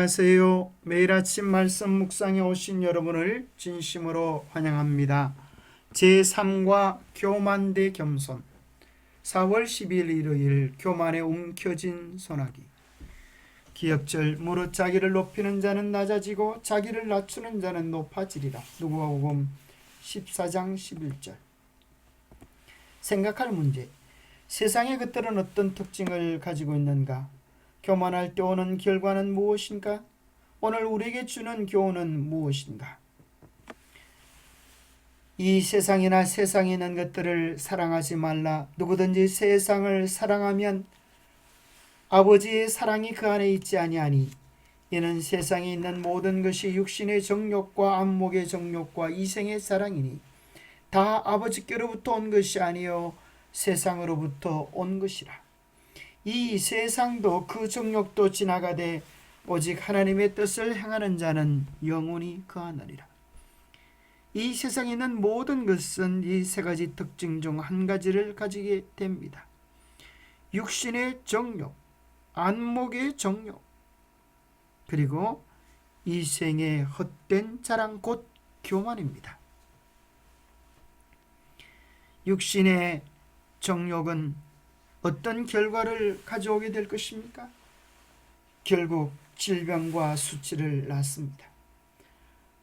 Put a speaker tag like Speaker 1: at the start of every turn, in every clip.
Speaker 1: 안녕하세요. 매일 아침 말씀 묵상에 오신 여러분을 진심으로 환영합니다. 제3과 교만 대 겸손 4월 10일 일요일 교만에 움켜진 소나기. 기역절 무릇 자기를 높이는 자는 낮아지고 자기를 낮추는 자는 높아지리라. 누가복음 14장 11절. 생각할 문제. 세상의 것들은 어떤 특징을 가지고 있는가? 교만할 때 오는 결과는 무엇인가? 오늘 우리에게 주는 교훈은 무엇인가? 이 세상이나 세상에 있는 것들을 사랑하지 말라. 누구든지 세상을 사랑하면 아버지의 사랑이 그 안에 있지 아니하니 이는 세상에 있는 모든 것이 육신의 정욕과 안목의 정욕과 이생의 사랑이니 다 아버지께로부터 온 것이 아니요 세상으로부터 온 것이라. 이 세상도 그 정욕도 지나가되 오직 하나님의 뜻을 행하는 자는 영원히 거하느니라. 이 세상에 있는 모든 것은 이 세 가지 특징 중 한 가지를 가지게 됩니다. 육신의 정욕, 안목의 정욕, 그리고 이생의 헛된 자랑 곧 교만입니다. 육신의 정욕은 어떤 결과를 가져오게 될 것입니까? 결국 질병과 수치를 낳습니다.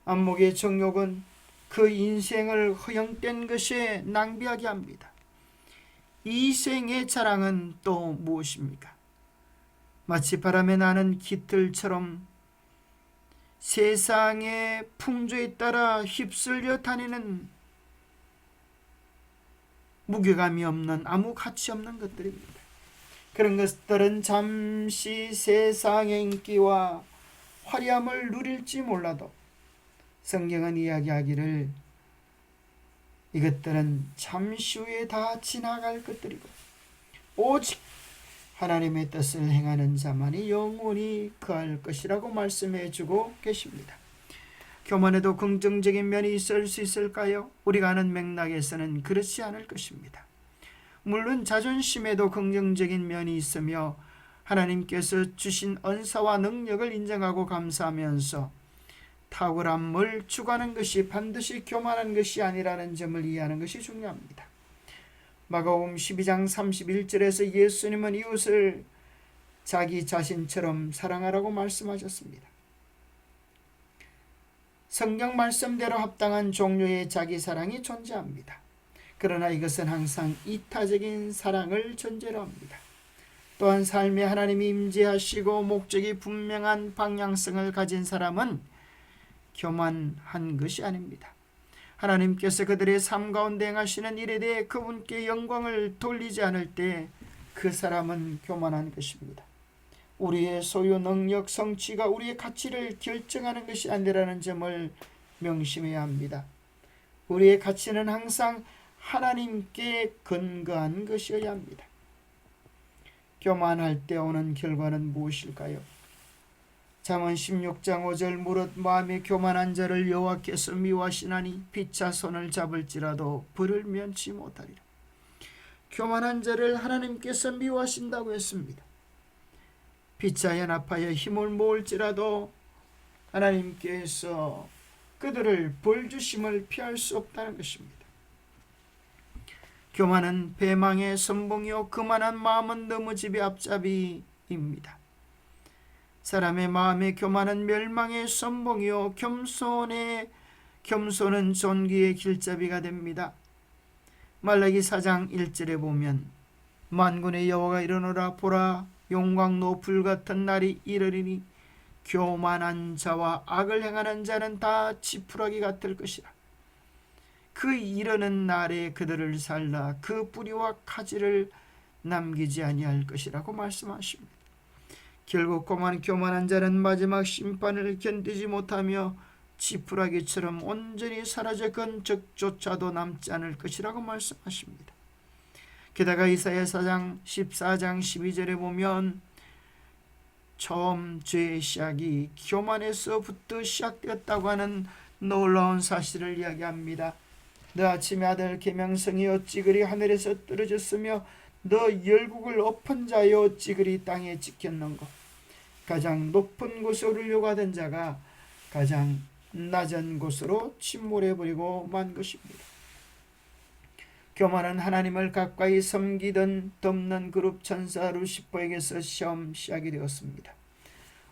Speaker 1: 안목의 정욕은 그 인생을 허영된 것에 낭비하게 합니다. 이생의 자랑은 또 무엇입니까? 마치 바람에 나는 깃털처럼 세상의 풍조에 따라 휩쓸려 다니는 무게감이 없는 아무 가치 없는 것들입니다. 그런 것들은 잠시 세상의 인기와 화려함을 누릴지 몰라도 성경은 이야기하기를 이것들은 잠시 후에 다 지나갈 것들이고 오직 하나님의 뜻을 행하는 자만이 영원히 거할 것이라고 말씀해 주고 계십니다. 교만에도 긍정적인 면이 있을 수 있을까요? 우리가 아는 맥락에서는 그렇지 않을 것입니다. 물론 자존심에도 긍정적인 면이 있으며 하나님께서 주신 은사와 능력을 인정하고 감사하면서 탁월함을 추구하는 것이 반드시 교만한 것이 아니라는 점을 이해하는 것이 중요합니다. 마가복음 12장 31절에서 예수님은 이웃을 자기 자신처럼 사랑하라고 말씀하셨습니다. 성경 말씀대로 합당한 종류의 자기 사랑이 존재합니다. 그러나 이것은 항상 이타적인 사랑을 전제로 합니다. 또한 삶에 하나님이 임재하시고 목적이 분명한 방향성을 가진 사람은 교만한 것이 아닙니다. 하나님께서 그들의 삶 가운데 행하시는 일에 대해 그분께 영광을 돌리지 않을 때 그 사람은 교만한 것입니다. 우리의 소유, 능력, 성취가 우리의 가치를 결정하는 것이 아니라는 점을 명심해야 합니다. 우리의 가치는 항상 하나님께 근거한 것이어야 합니다. 교만할 때 오는 결과는 무엇일까요? 잠언 16장 5절 무릇 마음에 교만한 자를 여호와께서 미워하시나니 피차 손을 잡을지라도 불을 면치 못하리라. 교만한 자를 하나님께서 미워하신다고 했습니다. 피차 연합하여 힘을 모을지라도 하나님께서 그들을 벌주심을 피할 수 없다는 것입니다. 교만은 배망의 선봉이요 그만한 마음은 너무집의 앞잡이입니다. 사람의 마음의 교만은 멸망의 선봉이요 겸손은 존귀의 길잡이가 됩니다. 말라기 4장 1절에 보면 만군의 여호와가 이르노라 보라 용광로 불같은 날이 이르리니 교만한 자와 악을 행하는 자는 다 지푸라기 같을 것이라. 그 이르는 날에 그들을 살라 그 뿌리와 가지를 남기지 아니할 것이라고 말씀하십니다. 결국 교만한 자는 마지막 심판을 견디지 못하며 지푸라기처럼 온전히 사라져 건적조차도 남지 않을 것이라고 말씀하십니다. 게다가 이사야 4장 14장 12절에 보면 처음 죄의 시작이 교만에서부터 시작되었다고 하는 놀라운 사실을 이야기합니다. 너 아침에 아들 계명성이 어찌 그리 하늘에서 떨어졌으며 너 열국을 엎은 자여 어찌 그리 땅에 찍혔는고. 가장 높은 곳에 오르려고 하던 자가 가장 낮은 곳으로 침몰해버리고 만 것입니다. 교만은 하나님을 가까이 섬기던 덮는 그룹 천사 루시퍼에게서 처음 시작이 되었습니다.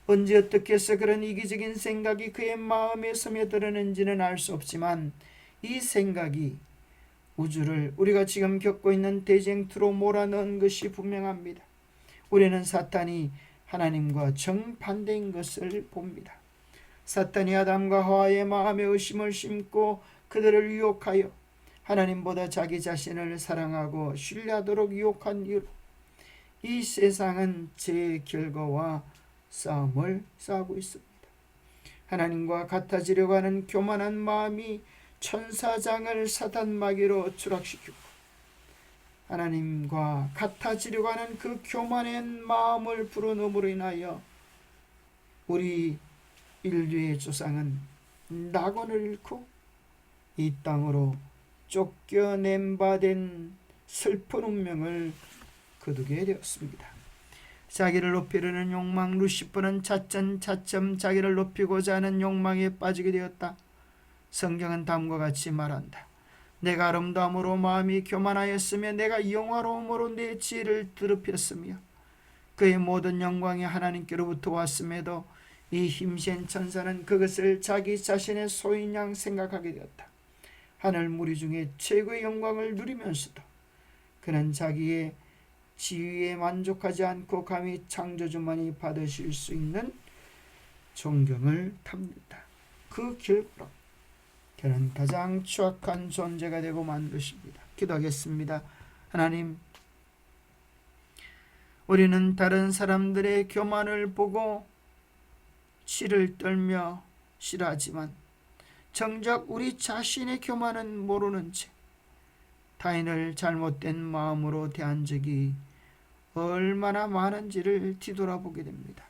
Speaker 1: 언제 어떻게 해서 그런 이기적인 생각이 그의 마음에 스며들었는지는 알 수 없지만 이 생각이 우주를 우리가 지금 겪고 있는 대쟁투로 몰아넣은 것이 분명합니다. 우리는 사탄이 하나님과 정반대인 것을 봅니다. 사탄이 아담과 하와의 마음에 의심을 심고 그들을 유혹하여 하나님보다 자기 자신을 사랑하고 신뢰하도록 유혹한 이유로 이 세상은 죄의 결과와 싸움을 싸우고 있습니다. 하나님과 같아지려고 하는 교만한 마음이 천사장을 사단 마귀로 추락시키고 하나님과 같아지려고 하는 그 교만한 마음을 불어넣음으로 인하여 우리 인류의 조상은 낙원을 잃고 이 땅으로 쫓겨낸 바 된 슬픈 운명을 거두게 되었습니다. 자기를 높이려는 욕망, 루시퍼는 차츰 자기를 높이고자 하는 욕망에 빠지게 되었다. 성경은 다음과 같이 말한다. 내가 아름다움으로 마음이 교만하였으며 내가 영화로움으로 내 지혜를 더럽혔으며 그의 모든 영광이 하나님께로부터 왔음에도 이 힘센 천사는 그것을 자기 자신의 소인 양 생각하게 되었다. 하늘 무리 중에 최고의 영광을 누리면서도 그는 자기의 지위에 만족하지 않고 감히 창조주만이 받으실 수 있는 존경을 탐낸다. 그 결과로 그는 가장 추악한 존재가 되고 만 것입니다. 기도하겠습니다. 하나님, 우리는 다른 사람들의 교만을 보고 치를 떨며 싫어하지만 정작 우리 자신의 교만은 모르는 채 타인을 잘못된 마음으로 대한 적이 얼마나 많은지를 뒤돌아보게 됩니다.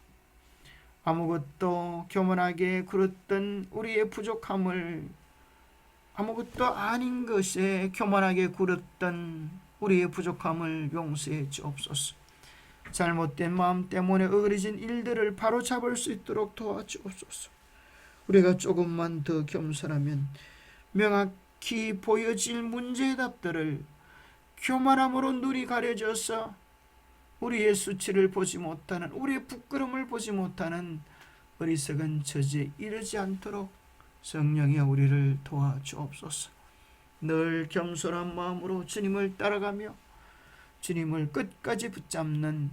Speaker 1: 아무것도 교만하게 굴었던 우리의 부족함을 아무것도 아닌 것에 교만하게 굴었던 우리의 부족함을 용서해 주옵소서. 잘못된 마음 때문에 어그러진 일들을 바로잡을 수 있도록 도와주옵소서. 우리가 조금만 더 겸손하면 명확히 보여질 문제의 답들을 교만함으로 눈이 가려져서 우리의 수치를 보지 못하는, 우리의 부끄러움을 보지 못하는 어리석은 처지에 이르지 않도록 성령이 우리를 도와주옵소서. 늘 겸손한 마음으로 주님을 따라가며 주님을 끝까지 붙잡는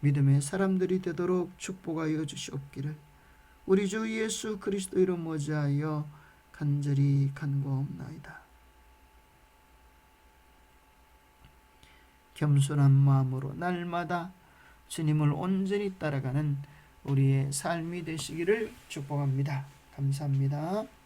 Speaker 1: 믿음의 사람들이 되도록 축복하여 주시옵기를 우리 주 예수 그리스도 이름 모자하여 간절히 간구하옵나이다. 겸손한 마음으로 날마다 주님을 온전히 따라가는 우리의 삶이 되시기를 축복합니다. 감사합니다.